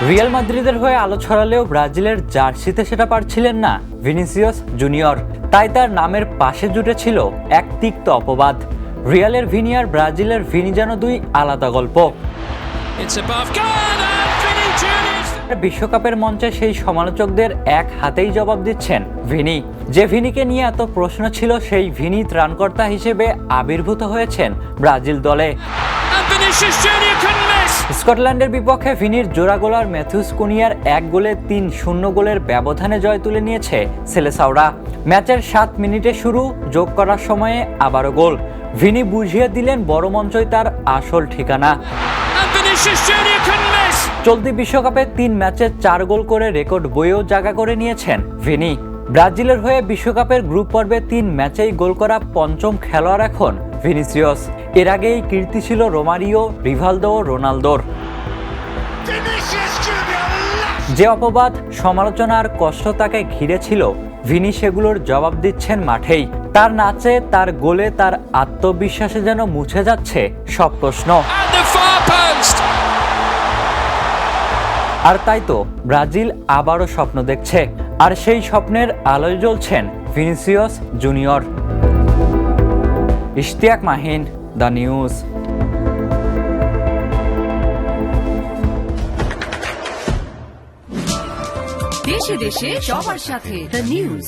Real মাদ্রিদের হয়ে আলো ছড়ালেও ব্রাজিলের জার্সিতে সেটা পারছিলেন না ভিনিসিয়াস জুনিয়র। তাই তার নামের পাশে জুটেছিল এক তিক্ত অপবাদ। রিয়ালের ভিনি আর ব্রাজিলের ভিনি যেন দুই আলাদা গল্প। বিশ্বকাপের মঞ্চে সেই সমালোচকদের এক হাতেই জবাব দিচ্ছেন ভিনি। যে ভিনিকে নিয়ে এত প্রশ্ন ছিল, সেই ভিনি ত্রাণকর্তা হিসেবে আবির্ভূত হয়েছেন ব্রাজিল দলে। স্কটল্যান্ডের বিপক্ষে ভিনির জোড়া গোলার ম্যাথিউস কুনিয়ার 1 গোলে 3-0 গোলের ব্যবধানে জয় তুলে নিয়েছে সেলেসাওরা। ম্যাচের 7 মিনিটে শুরু, যোগ করার সময়ে আবারও গোল। ভিনি বুঝিয়ে দিলেন বড় মঞ্চই তার আসল ঠিকানা। চলতি বিশ্বকাপে 3 ম্যাচে 4 গোল করে রেকর্ড বইয়েও জায়গা করে নিয়েছেন ভিনি। ব্রাজিলের হয়ে বিশ্বকাপের গ্রুপ পর্বে 3 ম্যাচেই গোল করা পঞ্চম খেলোয়াড় এখন ভিনিসিয়াস। এর আগে এই কীর্তি ছিল রোমারিও, রিভালদো, রোনালদোর। যে অপবাদ, সমালোচনা আর কষ্ট তাকে ঘিরে ছিল, ভিনি সেগুলোর জবাব দিচ্ছেন মাঠেই। তার নাচে, তার গোলে, তার আত্মবিশ্বাসে যেন মুছে যাচ্ছে সব প্রশ্ন। আর তাই তো ব্রাজিল আবারও স্বপ্ন দেখছে, আর সেই স্বপ্নের আলোয় জ্বলছেন Vinicius junior. Ishtiaq Mahin, the news. দেশে দেশে সবার সাথে দ্য নিউজ।